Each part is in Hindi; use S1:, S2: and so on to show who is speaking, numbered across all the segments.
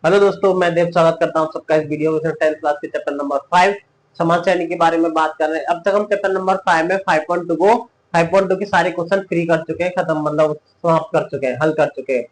S1: हेलो दोस्तों, मैं देव स्वागत करता हूं सबका इस वीडियो में। 10th क्लास के चैप्टर नंबर 5 समाज चयनी के बारे में बात कर रहे हैं। अब तक हम चैप्टर नंबर 5 में 5.2 को 5.2 के सारे क्वेश्चन फ्री कर चुके हैं, खत्म मतलब समाप्त कर चुके हैं, हल कर चुके हैं।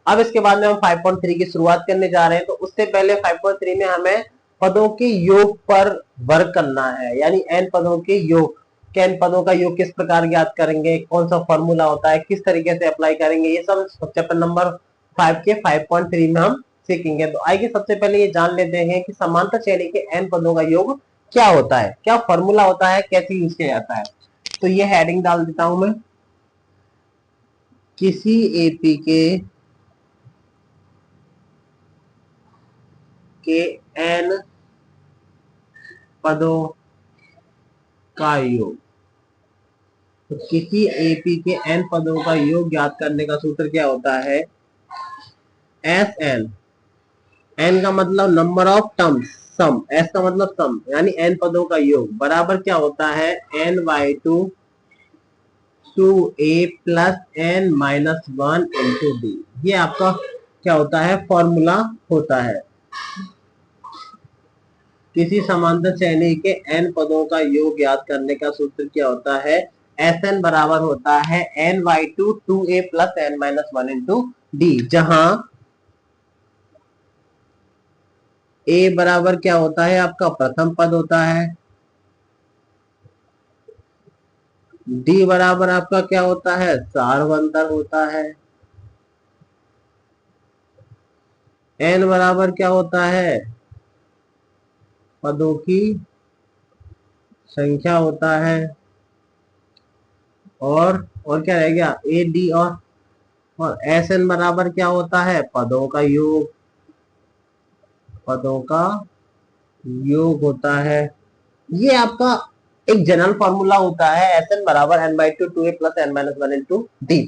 S1: अब इसके बाद में हम 5.3 की शुरुआत करने जा रहे हैं। तो उससे पहले 5.3 में हमें पदों के योग पर वर्क करना है, यानी n पदों के योग के n पदों का योग किस प्रकार ज्ञात करेंगे, कौन सा फॉर्मूला होता है, किस तरीके से अप्लाई करेंगे, ये सब चैप्टर नंबर 5 के 5.3 में हम सीखेंगे। तो आइए सबसे पहले ये जान लेते हैं कि समांतर श्रेणी के n पदों का योग क्या होता है, क्या फॉर्मूला होता है, कैसे यूज किया जाता है। तो ये हेडिंग डाल देता हूं मैं, किसी एपी के n पदों का योग। तो किसी एपी के n पदों का योग ज्ञात करने का सूत्र क्या होता है, एस एन। n का मतलब number of terms, sum, s का मतलब सम, यानी n पदों का योग बराबर क्या होता है, n/2 a plus n-1 into D. ये आपका क्या होता है, फॉर्मूला होता है। किसी समांतर श्रेणी के n पदों का योग ज्ञात करने का सूत्र क्या होता है, एस एन बराबर होता है n/2 2a plus n-1 into D, जहां a बराबर क्या होता है, आपका प्रथम पद होता है, डी बराबर आपका क्या होता है, सार्वंतर होता है, एन बराबर क्या होता है, पदों की संख्या होता है, और क्या रह गया, ए डी, और एस एन बराबर क्या होता है, पदों का योग, पदों का योग होता है। ये आपका एक जनरल फॉर्मूला होता है, एस एन बराबर n/2 2a plus n-1 into D.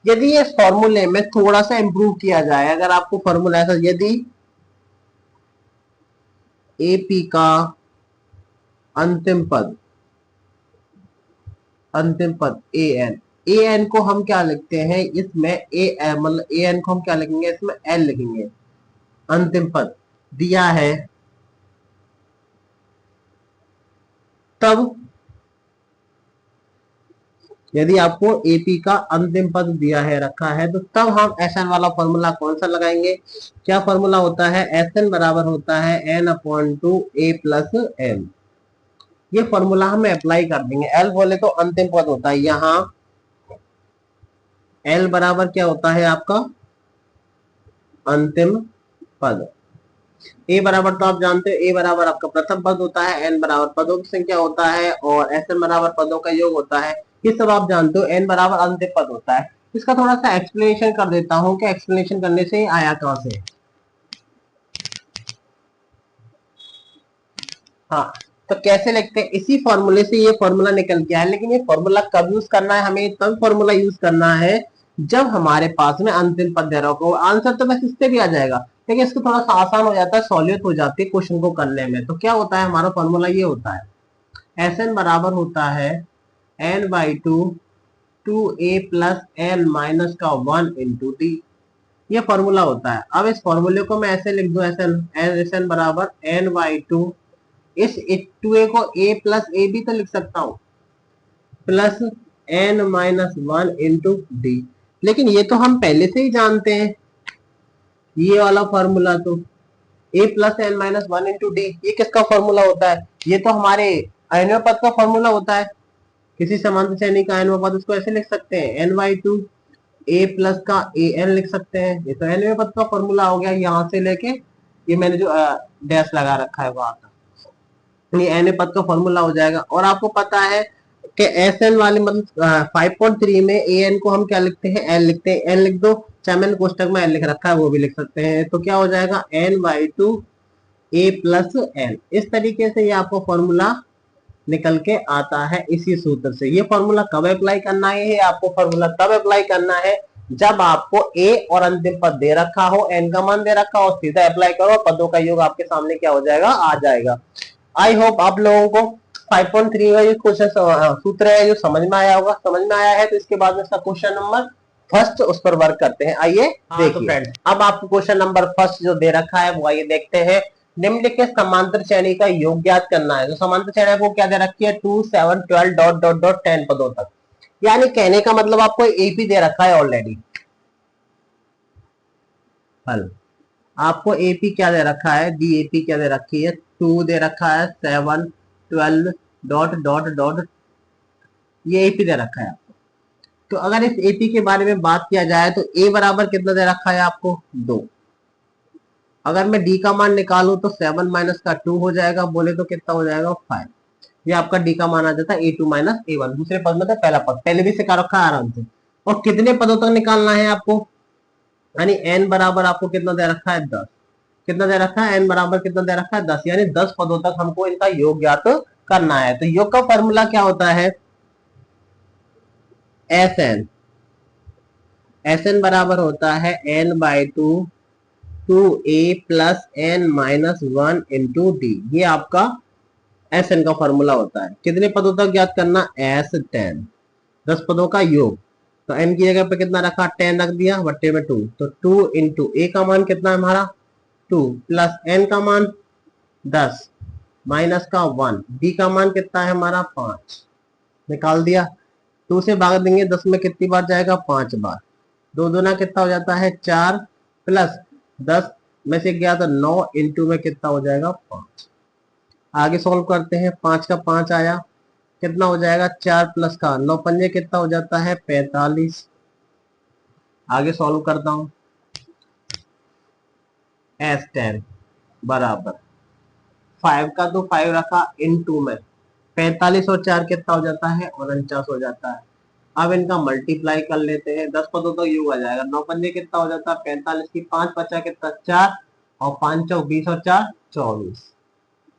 S1: यदि इस फॉर्मूले में थोड़ा सा इंप्रूव किया जाए, अगर आपको फॉर्मूला ऐसा, यदि एपी का अंतिम पद ए एन, ए एन को हम क्या लिखते हैं इसमें, ए मतलब ए एन को हम क्या लिखेंगे, इसमें एल लिखेंगे, अंतिम पद दिया है, तब यदि आपको एपी का अंतिम पद दिया है, रखा है, तो तब हम एस एन वाला फॉर्मूला कौन सा लगाएंगे। क्या फॉर्मूला होता है, एस एन बराबर होता है n/2 a प्लस m। ये फॉर्मूला हम अप्लाई कर देंगे। एल बोले तो अंतिम पद होता है, यहाँ एल बराबर क्या होता है आपका अंतिम पद, ए बराबर तो आप जानते हो, ए बराबर आपका प्रथम पद होता है, एन बराबर पदों की संख्या होता है, और एस एन बराबर पदों का योग होता है। ये सब आप जानते हो, एन बराबर अंतिम पद होता है। इसका थोड़ा सा एक्सप्लेनेशन कर देता हूँ कि एक्सप्लेनेशन करने से आया कहां से। हाँ, तो कैसे लिखते हैं, इसी फॉर्मूले से ये फॉर्मूला निकल के आया। लेकिन ये फॉर्मूला कब यूज करना है, हमें तब फॉर्मूला यूज करना है जब हमारे पास में अंतिम पद दे रहा हो। आंसर तो बस इससे भी आ जाएगा, लेकिन इसको थोड़ा सा आसान हो जाता है, सहूलियत हो जाती है क्वेश्चन को करने में। तो क्या होता है, हमारा फॉर्मूला ये होता है, एस एन बराबर होता है n/2 2a plus n-1 into D. ये फॉर्मूला होता है। अब इस फॉर्मूले को मैं ऐसे लिख दूं, एस एन बराबर n/2, इस 2a को a प्लस ए भी तो लिख सकता हूं, प्लस n-1 इंटू डी। लेकिन ये तो हम पहले से ही जानते हैं, ये वाला फॉर्मूला तो a plus n-1 into D, ये किसका फॉर्मूला होता है, ये तो हमारे अयनय पद का फॉर्मूला होता है। किसी समांतर श्रेणी का अयनय पद, उसको ऐसे लिख सकते हैं n/2 a प्लस का a n लिख सकते हैं। ये तो अयनय पद का फॉर्मूला हो गया, यहाँ से लेके ये मैंने जो डैश लगा रखा है वहां तक, ये एन पद का फॉर्मूला हो जाएगा। और आपको पता है कि एस एन वाले मतलब 5.3 में ए एन को हम क्या लिखते हैं, एल लिखते हैं। एन लिख दो, चाहे मैंने कोष्टक में एल लिख रखा है वो भी लिख सकते हैं। तो क्या हो जाएगा, n/2 a प्लस n। इस तरीके से ये आपको फॉर्मूला निकल के आता है इसी सूत्र से। ये फॉर्मूला कब अप्लाई करना है, ये आपको फॉर्मूला तब अप्लाई करना है जब आपको ए और अंतिम पद दे रखा हो, एन का मान दे रखा हो, सीधा अप्लाई करो, पदों का योग आपके सामने क्या हो जाएगा, आ जाएगा। आई होप आप लोगों को 5.3 का जो क्वेश्चन सूत्र है जो समझ में आया होगा। समझ में आया है तो इसके बाद में इसका क्वेश्चन नंबर फर्स्ट उस पर वर्क करते हैं। आइए देखिए। फ्रेंड्स अब आपको क्वेश्चन नंबर फर्स्ट जो दे रखा है वो आइए देखते हैं। निम्नलिखित समांतर श्रेणी का योग ज्ञात करना है। तो समांतर श्रेणी को क्या दे रखी है, 2 7 12 डॉट डॉट डॉट 10 पदों तक। यानी कहने का मतलब आपको एपी दे रखा है ऑलरेडी। हल आपको एपी क्या दे रखा है, दी एपी क्या दे रखी है, 2 दे रखा है, 7 12 डॉट डॉट डॉट, ये एपी दे रखा है आपको। तो अगर इस एपी के बारे में बात किया जाए तो ए बराबर कितना दे रखा है आपको, 2। अगर मैं डी का मान निकालूं तो 7 माइनस का 2 हो जाएगा, बोले तो कितना हो जाएगा, 5। ये आपका डी का मान आ जाता है A2 माइनस A1। दूसरे पद में था पहला पद, पहले भी सिखा रखा है आराम से। और कितने पदों तक निकालना है आपको, यानी n बराबर आपको कितना दे रखा है, 10। कितना दे रखा है, n बराबर कितना दे रखा है, 10। यानी 10 पदों तक हमको इनका योग ज्ञात करना है। तो योग का फॉर्मूला क्या होता है, Sn। Sn बराबर होता है n/2 2a plus n minus 1 into D. ये आपका Sn का फॉर्मूला होता है। कितने पदों तक ज्ञात करना, S10, 10 पदों का योग। तो n की जगह पे कितना रखा, 10 रख दिया, बट्टे में 2। तो 2 इंटू a का मान कितना है हमारा, 2 प्लस n का मान 10 माइनस का 1, d का मान कितना है हमारा, 5। निकाल दिया। 2 से भाग देंगे 10 में कितनी बार जाएगा, 5 बार। 2 दूना कितना हो जाता है, 4 प्लस 10 में से गया तो 9 इंटू में कितना हो जाएगा, 5। आगे सॉल्व करते हैं। 5 का 5 आया, कितना हो जाएगा, 4 प्लस का 9 पंजे कितना हो जाता है, 45। आगे सॉल्व करता हूं। S10 बराबर 5 का तो 5 रखा इनटू में 45 और 4 कितना हो जाता है, 49 हो जाता है। अब इनका मल्टीप्लाई कर लेते हैं, 10 पदों तक योग आ जाएगा। 9 पंजे कितना हो जाता है, 45 की 5 बचा कितना, 4 और 5 चौक 20 और 4 24।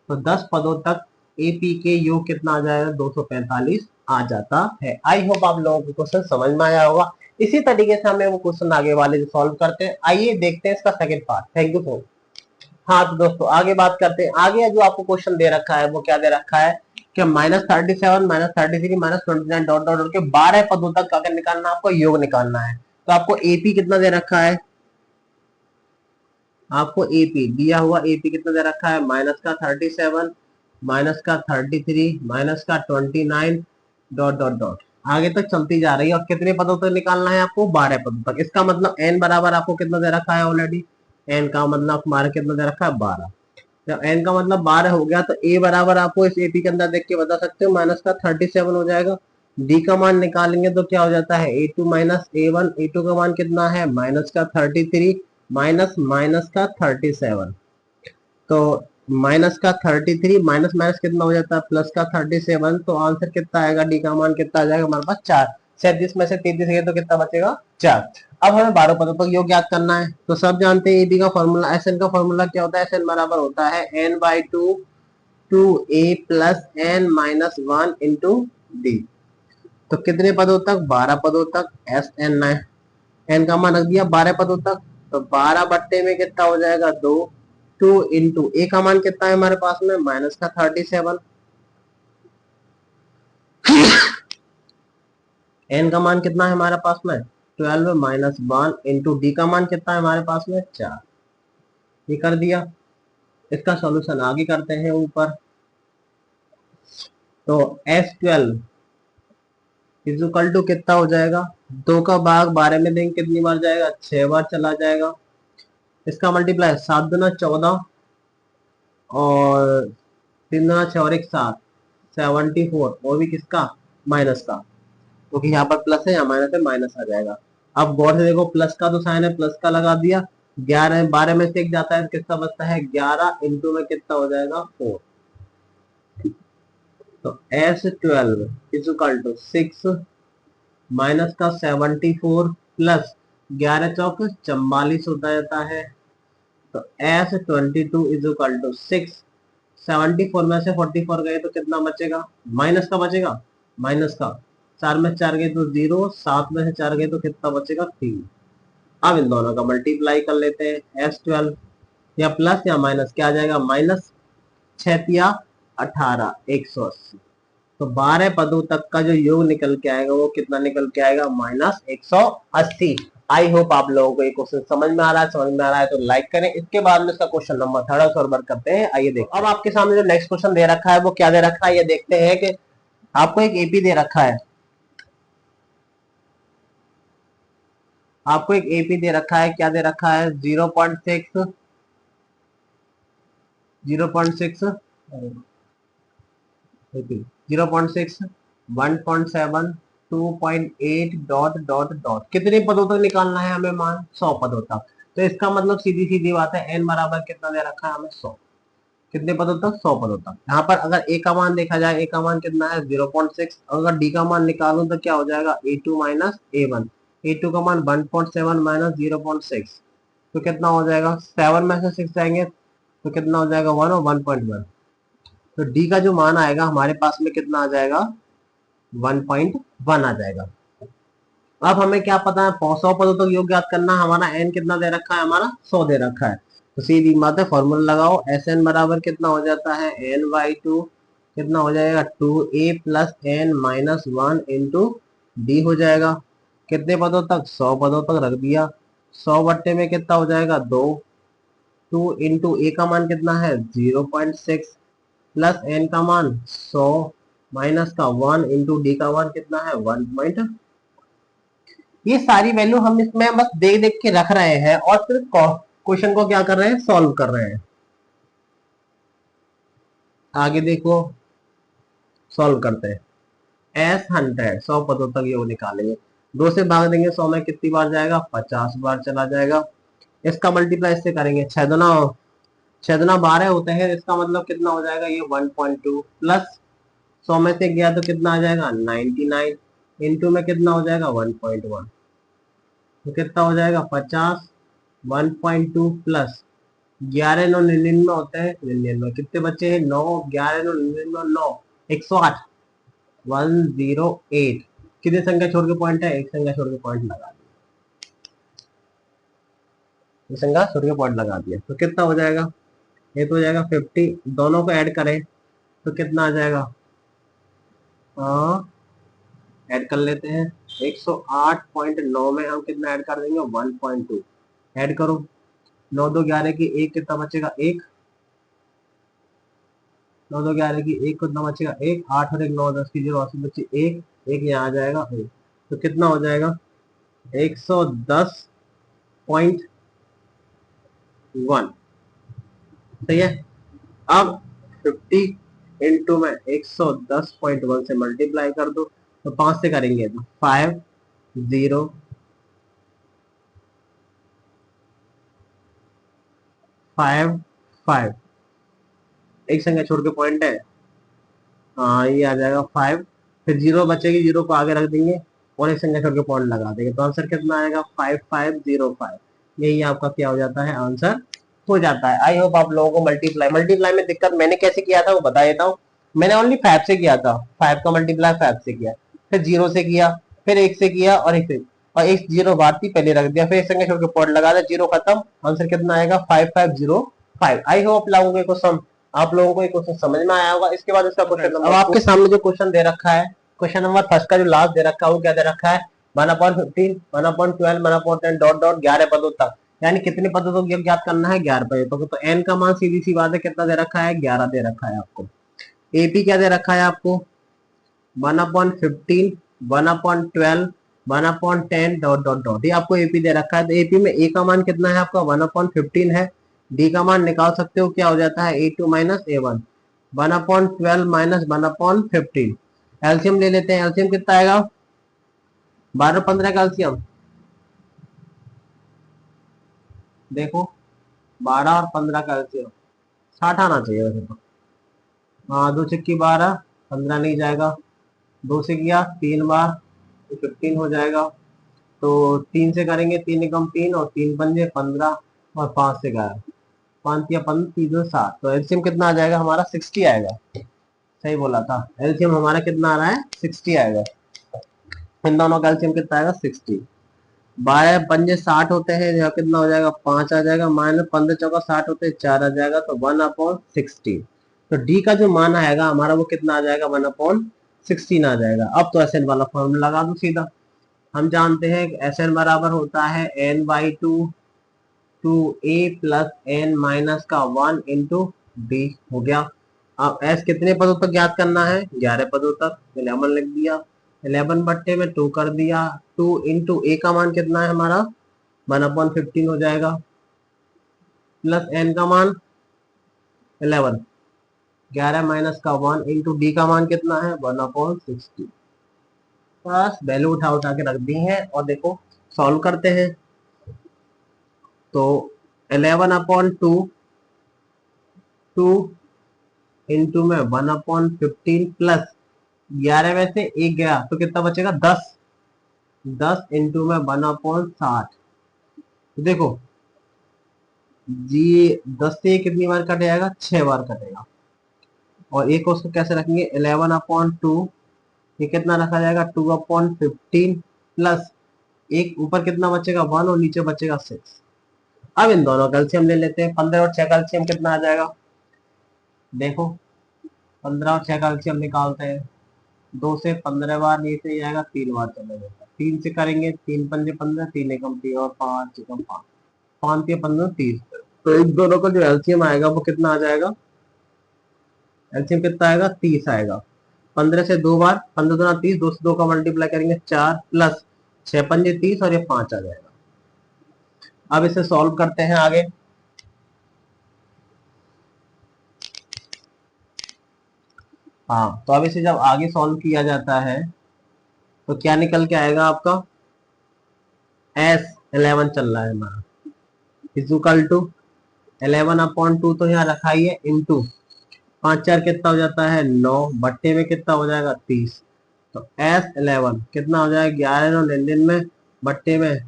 S1: तो 10 पदों तक एपी के योग कितना आ जाएगा, 245 आ जाता है। आई होप आप लोगों को क्वेश्चन समझ में आया होगा। इसी तरीके से हमें वो क्वेश्चन आगे वाले सॉल्व करते हैं। आइए देखते हैं इसका second part. Thank you so much. हाँ तो दोस्तों आगे बात करते हैं। आगे जो आपको क्वेश्चन दे रखा है वो क्या दे रखा है कि -37 -33 -29 डॉट डॉट डॉट के 12 पदों तक अगर निकालना, आपको योग निकालना है। तो आपको एपी कितना दे रखा है, आपको एपी दिया हुआ, एपी कितना दे रखा है, माइनस का 37 माइनस का 33 माइनस का 29 डॉट डॉट डॉट आगे तक चलती जा रही है। और कितने पदों तक निकालना है आपको, 12 पदों तक। इसका मतलब एन बराबर आपको कितना दे रखा है ऑलरेडी, एन का मतलब हमारा कितना दे रखा है, 12। जब एन का मतलब 12 हो गया तो ए बराबर आपको इस एपी के अंदर देख के बता सकते हो, माइनस का 37 हो जाएगा। डी का मान निकालेंगे तो क्या हो जाता है, A2 माइनस A1। A2 का मान कितना है, माइनस का 33 माइनस माइनस का 37। तो माइनस का 33 माइनस माइनस कितना हो जाता है, प्लस का 37। तो आंसर कितना आएगा, डी का मान कितना आ जाएगा हमारे पास, 4। 37 में से 33 गए तो कितना बचेगा, 4। अब हमें 12 पदों तक योग ज्ञात करना है। तो सब जानते हैं एबी का फॉर्मूला, एसएन का फॉर्मूला क्या होता है, एसएन बराबर होता है n/2 2a plus n minus 1 into D. तो कितने पदों तक, 12 पदों तक। एस एन एन का मान रख दिया 12 पदों तक। तो 12 बट्टे में कितना हो जाएगा, 2। 2 इंटू ए का मान कितना है हमारे पास में, माइनस का 37। एन का मान कितना है हमारे पास में, 12 माइनस 1 इंटू डी का मान कितना है हमारे पास में, 4। ये कर दिया। इसका सॉल्यूशन आगे करते हैं ऊपर। तो S12 इक्वल टू कितना हो जाएगा, 2 का भाग 12 में देंगे कितनी बार जाएगा, 6 बार चला जाएगा। इसका मल्टीप्लाई 7 दूना 14 और 3 दूना 6 और 1 7, 74। और भी किसका, माइनस का, क्योंकि यहाँ पर प्लस है, यहाँ माइनस है, माइनस आ जाएगा। अब गौर से देखो, प्लस का तो साइन है, प्लस का लगा दिया। 11 12 में से 1 जाता है, कितना बचता है, 11 इंटू में कितना हो जाएगा, 4। तो S12 इक्वल टू 6 माइनस का 74 प्लस 11 चौक 44 होता जाता है। तो S22 इक्वल टू 6, 74 में से 44 गए तो कितना बचेगा, माइनस का बचेगा, माइनस का 4 में 4 गए तो 0, 7 में से 4 गए तो कितना बचेगा, 3। अब इन दोनों का मल्टीप्लाई कर लेते हैं। S12 या प्लस या माइनस क्या आ जाएगा, माइनस 6 या 18 180। तो 12 पदों तक का जो योग निकल के आएगा वो कितना निकल के आएगा, -180। आई होप आप लोगों को ये क्वेश्चन समझ में आ रहा है। समझ में आ रहा है तो लाइक करें। इसके बाद में इसका क्वेश्चन नंबर 3 और वर्क करते हैं। आइए देखते हैं। अब आपके सामने जो नेक्स्ट क्वेश्चन दे रखा है वो क्या दे रखा है, ये देखते हैं कि आपको एक एपी दे रखा है। आपको एक एपी दे रखा है, क्या दे रखा है, 0.6 0.6 0.6 1.7 2.8 डॉट डॉट डॉट। कितने पदों तक निकालना है हमें मान, 100 पदों तक। तो इसका मतलब सीधी सीधी बात है, एन बराबर कितना दे रखा है हमें, 100। कितने पदों तक, 100 पदों तक। यहाँ पर अगर ए का मान देखा जाए, ए का मान कितना है 0.6। अगर डी का मान निकालूं तो क्या हो जाएगा, A2 माइनस A1। A2 का मान 1.7 माइनस 0.6 तो कितना हो जाएगा, 7 में से 6 जाएंगे तो कितना हो जाएगा, 1 और 1.1। तो डी का जो मान आएगा हमारे पास में कितना आ जाएगा, 1.1 आ जाएगा। अब हमें क्या पता है, 100 पदों तक योग ज्ञात करना। हमारा एन कितना दे रखा है, हमारा 100 दे रखा है। तो सीधी बात है, फॉर्मूला लगाओ। एस एन बराबर कितना हो जाता है, n/2 कितना हो जाएगा, 2a plus N minus 1 into D हो जाएगा। कितने पदों तक, 100 पदों तक रख दिया। 100 बट्टे में कितना हो जाएगा, 2। 2 इंटू ए का मान कितना है 0.6 प्लस एन का मान 100 माइनस का 1 इंटू डी का मान कितना है 1. ये सारी वैल्यू हम इसमें बस देख देख के रख रहे हैं और फिर क्वेश्चन को क्या कर रहे हैं, सॉल्व कर रहे हैं। आगे देखो, सॉल्व करते हैं। S100 100 पदों तक योग निकालेंगे। 2 से भाग देंगे 100 में कितनी बार जाएगा, 50 बार चला जाएगा। इसका मल्टीप्लाई इससे करेंगे, 6 दूना 12 होते हैं। इसका मतलब कितना हो जाएगा, ये 1.2 प्लस 100 में से गया तो कितना आ जाएगा 99 इंटू में कितना हो जाएगा 1.1 तो कितना हो जाएगा 50। 1.2 प्लस 11 9 99 होते हैं, 99 कितने बच्चे हैं 9, 11 9 99 9 108 108। कितने संख्या छोड़ के पॉइंट है, एक संख्या छोड़ के पॉइंट लगा दिया, संख्या छोड़ के पॉइंट लगा दिया तो कितना हो जाएगा, ये तो हो जाएगा 50। दोनों को ऐड करें तो कितना आ जाएगा, हाँ ऐड कर लेते हैं। 108.9 में हम कितना ऐड कर देंगे 1.2 ऐड करो। 9 2 11 की 1 कितना बचेगा 1। 9 2 11 की 1 कितना बचेगा 1। 8 और 1 9 10 की 0 80 बची 1 1 यहाँ आ जाएगा 1 तो कितना हो जाएगा 110.1। सही है। अब 50 इंटू में 110.1 से मल्टीप्लाई कर दो तो 5 से करेंगे तो 5 0 5 5 एक संख्या छोड़ के पॉइंट है, हाँ ये आ जाएगा 5। फिर 0 बचेगी, 0 को आगे रख देंगे और एक संख्या छोड़ के पॉइंट लगा देंगे तो आंसर कितना आएगा 5505। यही आपका क्या हो जाता है, आंसर हो जाता है। आई होप आप लोगों को मल्टीप्लाई में दिक्कत मैंने कैसे किया था वो बता देता हूँ। मैंने ओनली 5 से किया था, 5 का मल्टीप्लाई 5 से किया, फिर 0 से किया, फिर 1 से किया और 1 से, और एक 0 बात थी पहले रख दिया, फिर एक संख्या छोड़ के पॉइंट लगा दिया, 0 खत्म। आंसर कितना आएगा 5505। आई होप आप लोगों को एक क्वेश्चन समझ में आया होगा। इसके बाद इसका क्वेश्चन अब आपके सामने जो क्वेश्चन दे रखा है, क्वेश्चन नंबर फर्स्ट का जो लास्ट दे रखा है वो क्या दे रखा है, 1/15 1/12 1/10 डॉट डॉट 11 पदों तक। यानी कितने पदों तक योग ज्ञात करना है, 11 पदों तक। तो एन का मान सीधी सी बात है कितना दे रखा है, 11 दे रखा है आपको। एपी क्या दे रखा है आपको, 1/15 1/12 1/10 डॉट डॉट डॉट। ये आपको एपी दे रखा है। तो एपी में ए का मान कितना है आपका 1/15 है। डी का मान निकाल सकते हो, क्या हो जाता है A2 माइनस A1 1/12 माइनस 1/15। एल्सियम ले लेते हैं, एल्सियम कितना आएगा 12 15 का एल्सियम देखो, 12 और 15 का एल्सियम 60 आना चाहिए वैसे तो। हाँ 2 छक्की 12, 15 नहीं जाएगा। 2 से किया 3 बार तो 15 हो जाएगा। तो 3 से करेंगे, 3 एकम 3 और 3 पंजे 15 और 5 से गया 5 या 15 3 7। तो एलसीएम कितना आ जाएगा हमारा 60 आएगा। सही बोला था, एलसीएम हमारा कितना आ रहा है 60 आएगा। इन दोनों का एलसीएम कितना आएगा 60। 12 पंजे 60 होते हैं, यहाँ कितना हो जाएगा 5 आ जाएगा, माइनस 15 चौका 60 होते हैं 4 आ जाएगा तो 1/60। तो डी का जो मान आएगा हमारा वो कितना आ जाएगा 1/60। 16 आ जाएगा। अब तो एस एन वाला फॉर्मूला लगा दो सीधा। हम जानते हैं कि एस एन बराबर होता है N by two A plus N minus का 1 इंटू डी हो गया। अब एस कितने पदों तक ज्ञात करना है? 11 पदों तक। 11 लिख दिया, 11 बट्टे में 2 कर दिया। 2 इंटू ए का मान कितना है हमारा? 1/15 हो जाएगा, प्लस एन का मान 11, 11 माइनस का 1 इंटू डी का मान कितना है? 1/60। बस वैल्यू उठा उठा के रख दी है और देखो सॉल्व करते हैं। तो 11/2, 2 इंटू में 1/15 प्लस 11 में से 1 गया तो कितना बचेगा? 10। 10 इंटू में 1/60। तो देखो जी 10 से कितनी बार कट जाएगा? 6 बार कटेगा। और एक उसको कैसे रखेंगे? 11/2, ये कितना रखा जाएगा? 2/15 प्लस एक ऊपर कितना बचेगा? 1 और नीचे बचेगा 6। अब इन दोनों का एलसीएम ले लेते हैं। 15 और 6 का एलसीएम कितना आ जाएगा? देखो 15 और 6 का एलसीएम निकालते हैं। 2 से 15 बार नीचे जाएगा, 3 बार चला जाएगा। 3 से करेंगे, 3 पंजे 15, 3 एकम 3 और 5 एकम 5, 5 या 15 30। तो इन दोनों का जो एलसीएम आएगा वो कितना आ जाएगा? एलसीएम कितना आएगा? 30 आएगा। 15 से 2 बार, 15 दूना 30, 2 से 2 का मल्टीप्लाई करेंगे 4 प्लस 6 पंजे 30 और ये 5 आ जाएगा। अब इसे सॉल्व करते हैं आगे। हाँ, तो अब इसे जब आगे सॉल्व किया जाता है तो क्या निकल के आएगा आपका? S11 चल रहा है हमारा, इक्वल टू 11/2 तो यहाँ रखा ही है, इंटू 5 4 कितना हो जाता है? 9 बट्टे में कितना हो जाएगा? 30। तो S11 कितना हो जाएगा? 11 और लेन देन में बट्टे में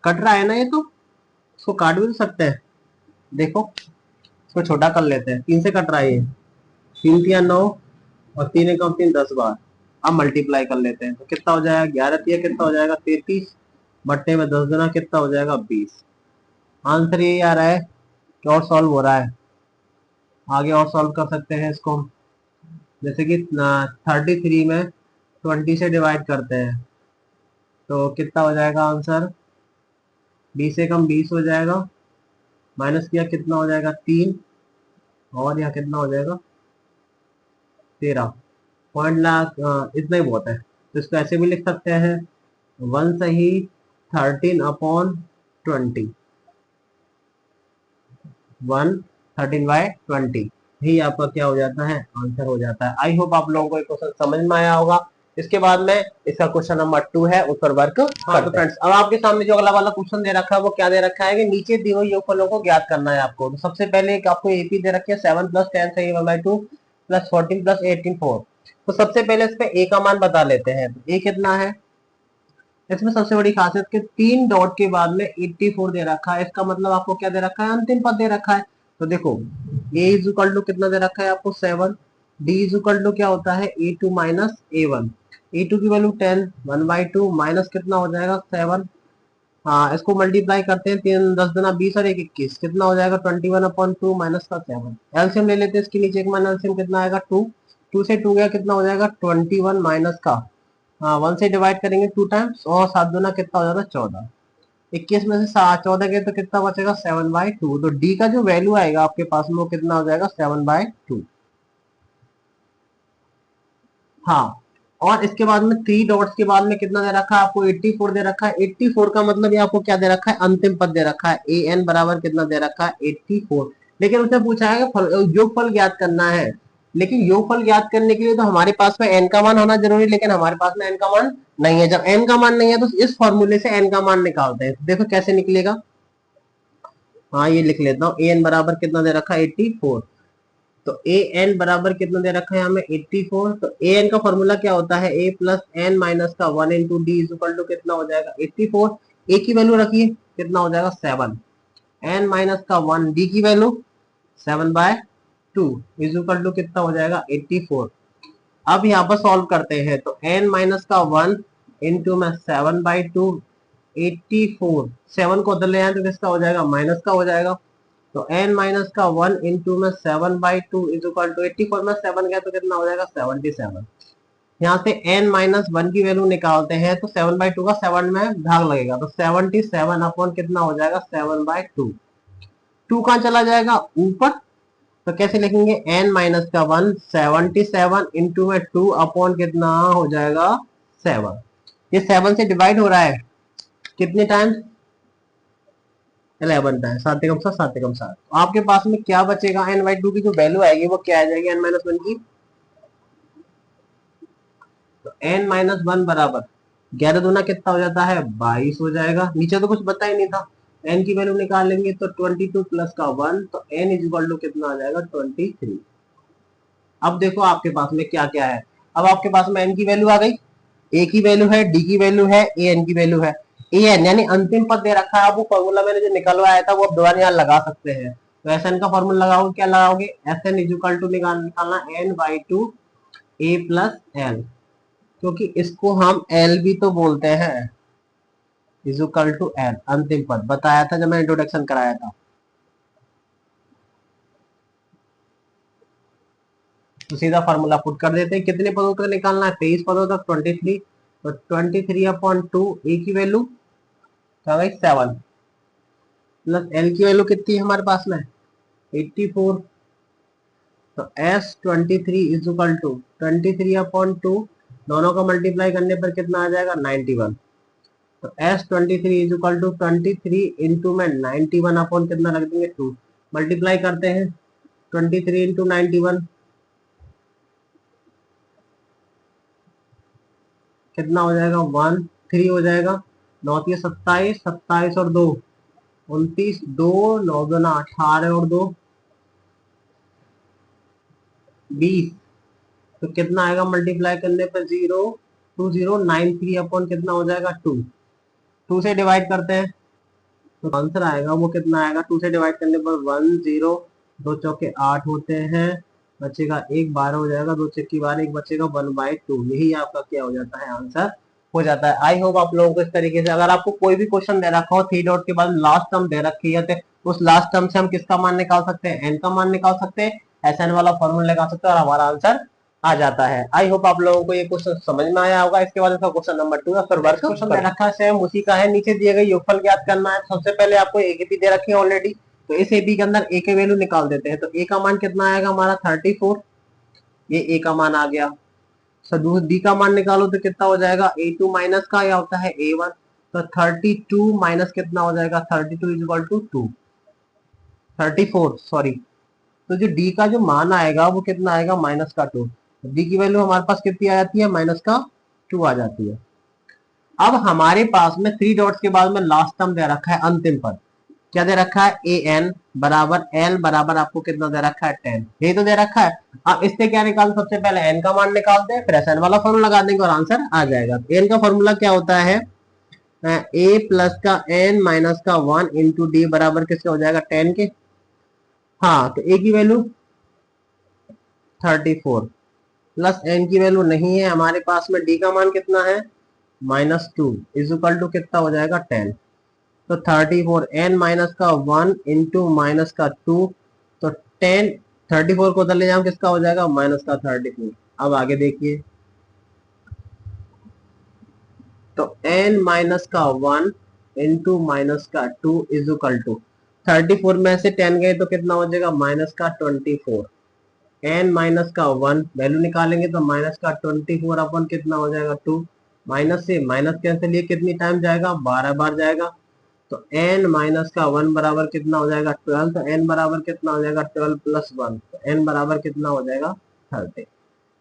S1: कट रहा है ना ये, तो इसको काट भी तो सकते हैं। देखो इसको छोटा कर लेते हैं, 3 से कट रहा है ये, 3 तिया 9 और 3 एकम 3 10 बार। अब मल्टीप्लाई कर लेते हैं तो कितना हो जाएगा? 11 तिया कितना हो जाएगा? 33 बट्टे में 10 देना कितना हो जाएगा? 20। आंसर ये आ रहा है कि और सॉल्व हो रहा है। आगे और सॉल्व कर सकते हैं इसको हम, जैसे कि 33 में 20 से डिवाइड करते हैं तो कितना हो जाएगा आंसर? 20 से कम 20 हो जाएगा, माइनस किया कितना हो जाएगा? 3, और यहाँ कितना हो जाएगा? 13 पॉइंट लाख, इतना ही बहुत है। तो इसको ऐसे भी लिख सकते हैं 1 सही 13/20, 1 13/20 ही आपका क्या हो जाता है? आंसर हो जाता है। आई होप आप लोगों को ये क्वेश्चन समझ में आया होगा। इसके बाद में इसका क्वेश्चन नंबर 2 है, उस पर वर्क करते हैं। फ्रेंड्स अब आपके सामने जो अगला वाला क्वेश्चन दे रखा है वो क्या दे रखा है कि नीचे दी हुई योगफलों को ज्ञात करना है आपको। तो सबसे पहले एक आपको एपी दे रखी है 7 + 10 सही 1/2 प्लस 14 + 18 4। तो सबसे पहले इस पे ए का मान बता लेते हैं। तो ए कितना है? इसमें सबसे बड़ी खासियत कि 3 डॉट के बाद में 84 दे रखा है। इसका मतलब आपको क्या दे रखा है? अंतिम पद दे रखा है। तो देखो a इज इक्वल टू कितना दे रखा है आपको? 7। d इज इक्वल टू क्या होता है? a2 minus a1। a2 की वैल्यू 10, 1/2 माइनस कितना हो जाएगा? 7। हाँ, इसको मल्टीप्लाई करते हैं, 3 10 दुना 20 और 1 21 कितना हो जाएगा? 21/2 माइनस का 7। एलसीएम ले लेते हैं इसके नीचे एक मान, एलसीएम कितना आएगा? 2। 2 से 2 गया कितना हो जाएगा? 21 माइनस का, हाँ 1 से डिवाइड करेंगे 2 टाइम्स और 7 दुना कितना हो जाता है? 14। 21 में से 14 गए तो कितना बचेगा? 7/2। तो डी का जो वैल्यू आएगा आपके पास में वो कितना हो जाएगा? 7/2। हाँ, और इसके बाद में 3 डॉट्स के बाद में कितना दे रखा है आपको? 84 दे रखा है। 84 का मतलब ये आपको क्या दे रखा है? अंतिम पद दे रखा है। ए एन बराबर कितना दे रखा है? 84। लेकिन उसने पूछा है कि योगफल ज्ञात करना है। लेकिन योगफल ज्ञात करने के लिए तो हमारे पास में एन का मान होना जरूरी है, लेकिन हमारे पास में एन का मान नहीं है। जब एन का मान नहीं है तो इस फॉर्मूले से एन का मान निकालते हैं। देखो कैसे निकलेगा। हाँ, ये लिख लेता हूँ। ए एन बराबर कितना दे रखा है? 84। तो ए एन बराबर कितना दे रखा है हमें? 84। तो ए एन का फॉर्मूला क्या होता है? ए प्लस एन माइनस का 1 into D is equal to कितना हो जाएगा? 84। ए की वैल्यू रखिए कितना हो जाएगा? 7। एन माइनस का 1, डी की वैल्यू 7/2 इज इक्वल टू कितना हो जाएगा? 84। अब यहाँ पर सॉल्व करते हैं तो एन माइनस का 1 इंटू में 7/2, 84। 7 को उधर ले आए तो किसका हो जाएगा? माइनस का हो जाएगा। तो n माइनस का 1 इंटू में 7/2 इज इक्वल टू 84 में 7 गया तो कितना हो जाएगा 77। यहाँ से n माइनस 1 की वैल्यू निकालते हैं तो 7/2 का 7 में भाग लगेगा तो 77 अपॉन कितना हो जाएगा 7/2। 2 कहाँ चला जाएगा ऊपर, तो कैसे लिखेंगे n माइनस का 1 77 इंटू में 2 अपॉन कितना हो जाएगा 7। ये 7 से डिवाइड हो रहा है कितने टाइम्स 11 टाइम, 7 एकम 7 7 एकम 7। तो आपके पास में क्या बचेगा n/2 की जो वैल्यू आएगी वो क्या आ जाएगी n माइनस 1 की। तो n माइनस 1 बराबर 11 दूना कितना हो जाता है 22 हो जाएगा। नीचे तो कुछ बता ही नहीं था, n की वैल्यू निकाल लेंगे तो 22 प्लस का 1 तो n इज इक्वल टू कितना आ जाएगा 23। अब देखो आपके पास में क्या क्या है। अब आपके पास में n की वैल्यू आ गई, a की वैल्यू है, d की वैल्यू है, an की वैल्यू है। an यानी अंतिम पद दे रखा है, वो फॉर्मूला मैंने जो निकलवाया था वो अब दोबारा यहाँ लगा सकते हैं। तो Sn का फॉर्मूला लगाओगे, क्या लगाओगे Sn इज इक्वल टू निकालना n/2 a प्लस l, क्योंकि इसको हम एल भी तो बोलते हैं, इज इक्वल टू एल अंतिम पद बताया था जब मैं इंट्रोडक्शन कराया था। तो सीधा फार्मूला पुट कर देते हैं, कितने पदों तक निकालना है 23 पदों तक 23। तो 23/2 ए की वैल्यू क्या गई 7 प्लस एल की वैल्यू कितनी है हमारे पास में 84। तो S23 इज इक्वल टू 23/2 दोनों का मल्टीप्लाई करने पर कितना आ जाएगा 91। तो S23 is equal to 23 into में 91 अपॉन कितना रख देंगे 2, मल्टीप्लाई करते हैं 23 इंटू 91 कितना हो जाएगा 13 हो जाएगा। 9 27, 27 और 2 29, 2 9 2 18 और 2 20। तो कितना आएगा मल्टीप्लाई करने पर 02093 अपॉन कितना हो जाएगा 2। 2 से डिवाइड करते हैं तो आंसर आएगा वो कितना आएगा 2 से डिवाइड करने पर 10, 2 चौके 8 होते हैं, बचेगा 1 12 हो जाएगा, 2 चक्की 12 1 बचेगा 1/2। यही आपका क्या हो जाता है आंसर हो जाता है। आई होप आप लोगों को इस तरीके से, अगर आपको कोई भी क्वेश्चन दे रखा हो 3 डॉट के बाद लास्ट टर्म दे रखी है तो उस लास्ट टर्म से हम किसका मान निकाल सकते हैं एन का मान निकाल सकते हैं, Sn वाला फॉर्मूला निकाल सकते हैं और हमारा आंसर आ जाता है। आई होप आप लोगों को ये क्वेश्चन समझ में आया होगा। इसके बाद इसका क्वेश्चन नंबर 2 है, फिर वर्क क्वेश्चन दे रखा है सेम उसी का है, नीचे दिए गए योगफल ज्ञात करना है। सबसे पहले आपको ए की दे रखी है ऑलरेडी, तो इस ए बी के अंदर ए के वैल्यू निकाल देते हैं। तो ए का मान कितना आएगा हमारा 34, ये ए का मान आ गया। सदूस डी का मान निकालो तो कितना हो जाएगा A2 माइनस का या होता है A1, तो 32 माइनस कितना हो जाएगा 32 इज इक्वल टू 2 34 सॉरी। तो जो डी का जो मान आएगा वो कितना आएगा माइनस का 2। डी की वैल्यू हमारे पास कितनी आ जाती है माइनस का 2 आ जाती है। अब हमारे पास में 3 डॉट्स के बाद में लास्ट टर्म दे रखा है अंतिम पद, क्या दे रखा है ए एन बराबर एल बराबर आपको कितना दे रखा है 10, यही तो दे रखा है। अब इससे क्या निकाल, सबसे पहले एन का मान निकालते हैं फिर एस एन वाला फॉर्मूला लगा देंगे और आंसर आ जाएगा। एन का फॉर्मूला क्या होता है ए प्लस का एन माइनस का 1 इंटू डी बराबर किसके हो जाएगा 10 के। हाँ तो ए की वैल्यू 34 प्लस एन की वैल्यू नहीं है हमारे पास में, डी का मान कितना है -2 इज इक्वल टू कितना हो जाएगा 10। तो 34 एन माइनस का 1 इंटू माइनस का 2, तो 10 34 को उधर ले जाऊं किसका हो जाएगा माइनस का 34। अब आगे देखिए तो n माइनस का 1 इंटू माइनस का 2 इज इक्वल टू 34 में से 10 गए तो कितना हो जाएगा माइनस का 24। n माइनस का 1 वैल्यू निकालेंगे तो माइनस का 24 अपन कितना हो जाएगा 2, माइनस से माइनस कैंसिल, ये कितनी टाइम जाएगा 12 बार जाएगा। तो n माइनस का 1 बराबर कितना हो जाएगा 12, तो n बराबर कितना हो जाएगा 12 प्लस 1, तो n बराबर कितना हो जाएगा 30।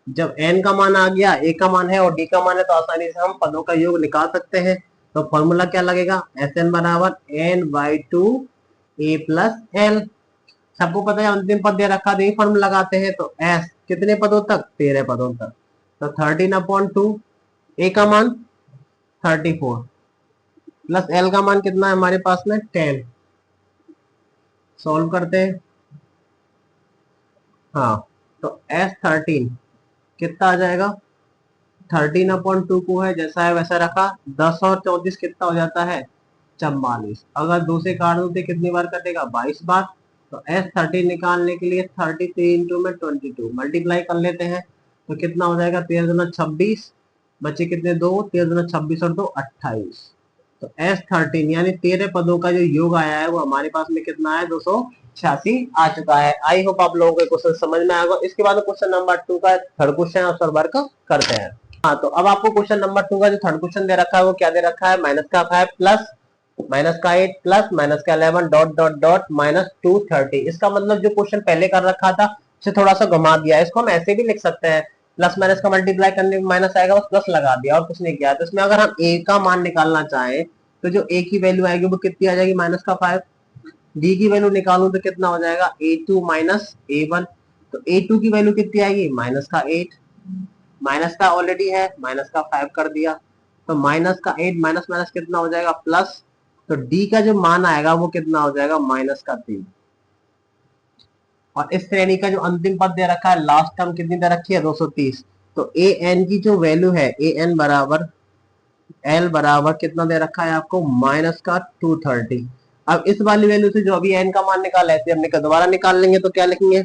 S1: जब n का मान आ गया, a का मान है और d का मान है, तो आसानी से हम पदों का योग निकाल सकते हैं। तो फॉर्मूला क्या लगेगा Sn बराबर n/2 a प्लस l। सबको पता है अंतिम पद दे रखा, तो फॉर्मूला लगाते हैं तो s कितने पदों तक 13 पदों तक। तो 13/2 a का मान 34 प्लस l का मान कितना है हमारे पास में 10। सॉल्व करते हैं, हाँ तो S13 कितना आ जाएगा 13/2 को है जैसा है वैसा रखा, 10 और 34 कितना हो जाता है 44। अगर 2 से काट दो तो कितनी बार कटेगा 22 बार। तो S13 निकालने के लिए 33 इंटू में 22 मल्टीप्लाई कर लेते हैं तो कितना हो जाएगा, 13 दूना 26, बचे कितने 2, 13 दूना 26 और 2 28। तो S13 यानी 13 पदों का जो योग आया है वो हमारे पास में कितना है, 286 आ चुका है। आई होप आप लोगों को क्वेश्चन समझ में आएगा। इसके बाद क्वेश्चन नंबर 2 का थर्ड क्वेश्चन आंसर वर्क करते हैं। हाँ, तो अब आपको क्वेश्चन नंबर 2 का जो थर्ड क्वेश्चन दे रखा है वो क्या दे रखा है, माइनस का 5 प्लस माइनस का 8 प्लस माइनस का 11 डॉट डॉट डॉट माइनस 230। इसका मतलब जो क्वेश्चन पहले कर रखा था उसे थोड़ा सा घुमा दिया है। इसको हम ऐसे भी लिख सकते हैं, प्लस माइनस का मल्टीप्लाई करने में माइनस आएगा, बस प्लस लगा दिया और कुछ नहीं किया। तो इसमें अगर हम ए का मान निकालना चाहें तो जो ए की वैल्यू आएगी वो कितनी आ जाएगी, माइनस का 5। डी की वैल्यू निकालूं तो कितना हो जाएगा, A2 माइनस A1। तो A2 की वैल्यू कितनी आएगी, माइनस का 8, माइनस का ऑलरेडी है, माइनस का 5 कर दिया। तो माइनस का 8 माइनस माइनस कितना हो जाएगा, प्लस। तो डी का जो मान आएगा वो कितना हो जाएगा, माइनस का 3। और इस श्रेणी का जो अंतिम पद दे रखा है, लास्ट टर्म कितनी दे रखी है, 230। तो ए एन की जो वैल्यू है, ए एन बराबर एल बराबर कितना दे रखा है आपको, माइनस का 230। अब इस वाली वैल्यू से जो अभी एन का मान निकाला है हमने दोबारा निकाल लेंगे तो क्या लिखेंगे,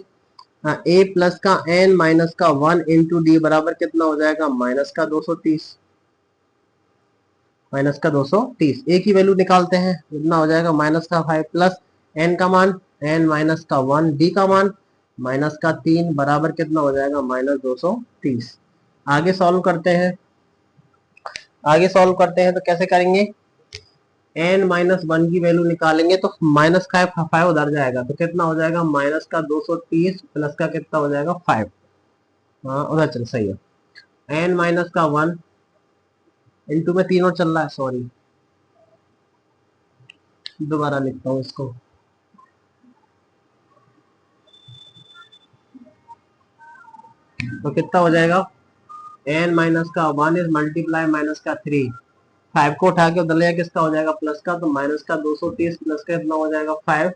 S1: ए प्लस का एन माइनस का 1 इंटू डी बराबर कितना हो जाएगा, माइनस का 230। माइनस का 230 ए की वैल्यू निकालते हैं, कितना हो जाएगा, माइनस का 5 प्लस एन का मान एन माइनस का 1 डी का मान माइनस का 3 बराबर कितना हो जाएगा, माइनस 230। आगे सॉल्व करते हैं। आगे सॉल्व करते हैं तो कैसे करेंगे, एन माइनस 1 की वैल्यू निकालेंगे तो माइनस का 5 उधर जाएगा तो कितना हो जाएगा, माइनस का 230 प्लस का कितना हो जाएगा 5। हाँ उधर चल सही है। एन माइनस का 1 इंटू में 3 और चल रहा है, सॉरी दोबारा लिखता हूँ इसको। तो कितना हो जाएगा, एन माइनस का 1 इज मल्टीप्लाई माइनस का 3, 5 को उठा के उधर ले किसका हो जाएगा, प्लस का। तो माइनस का 230 प्लस का कितना हो जाएगा 5।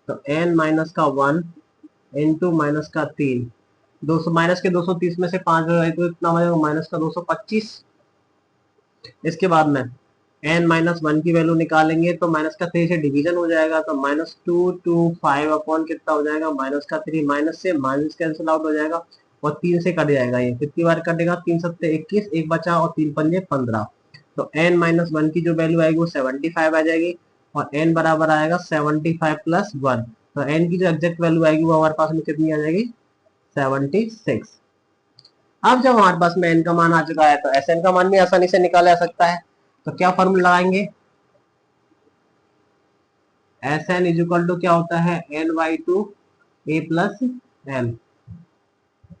S1: तो एन माइनस का 1 इंटू माइनस का 3, 200 माइनस के 230 में से 5 हो जाए तो इतना हो जाएगा, माइनस का 225। इसके बाद में एन माइनस 1 की वैल्यू निकालेंगे तो माइनस का 3 से डिवीजन हो जाएगा तो माइनस 225 अपॉन कितना हो जाएगा, माइनस का 3। माइनस से माइनस कैंसिल आउट हो जाएगा और 3 से कट जाएगा। ये कितनी बार कटेगा, 3 सत्ते 21, एक बचा और 3 पंजे 15। तो एन माइनस 1 की जो वैल्यू आएगी वो 75 आ जाएगी और एन बराबर आएगा 75 प्लस 1। तो एन की जो एग्जैक्ट वैल्यू आएगी वो हमारे पास में कितनी आ जाएगी, 76। अब जब हमारे पास में एन का मान आ चुका है तो एस एन का मान भी आसानी से निकाला जा सकता है। तो क्या फॉर्मूला लगाएंगे, S N is equal to क्या होता है, N by 2 A plus N.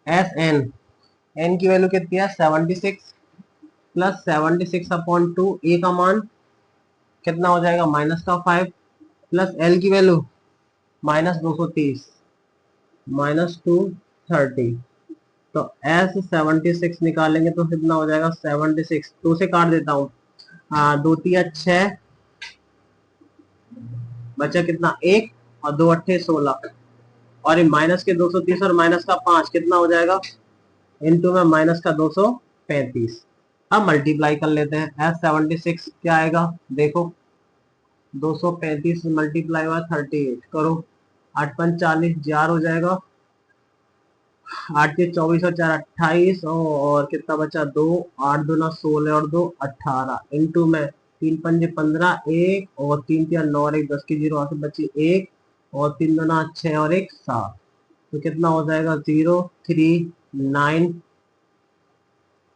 S1: S N, N की वैल्यू कितनी है 76 प्लस 76 अपॉन 2, ए का मान कितना हो जाएगा, माइनस का 5 प्लस एल की वैल्यू माइनस 230 माइनस 230। तो एस 76 निकालेंगे तो कितना हो जाएगा, 76 2 से काट देता हूँ, दो तिया 6, बचा कितना 1 और 2 अट्ठे 16 और ये माइनस के 230 और माइनस का 5 कितना हो जाएगा, इनटू में माइनस का 235। अब मल्टीप्लाई कर लेते हैं, एस 76 क्या आएगा देखो, 235 मल्टीप्लाई हुआ 38 करो, 8 पंच 40 जार हो जाएगा, 8 के 24 और 4 28 और कितना बचा 2, 8 दूना 16 और 2 18 इंटू में 3 पंजे 15, 1 और 3 तिया 9 और 1 10 की 0 आके बची 1 और 3 दूना 6 और 1 7। तो कितना हो जाएगा 0 3 9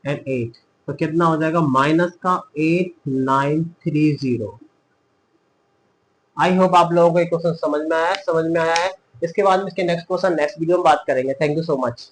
S1: एंड 8। तो कितना हो जाएगा, माइनस का 8930। आई होप आप लोगों को ये क्वेश्चन समझ में आया है। इसके बाद में इसके नेक्स्ट क्वेश्चन नेक्स्ट वीडियो में बात करेंगे। Thank you so much.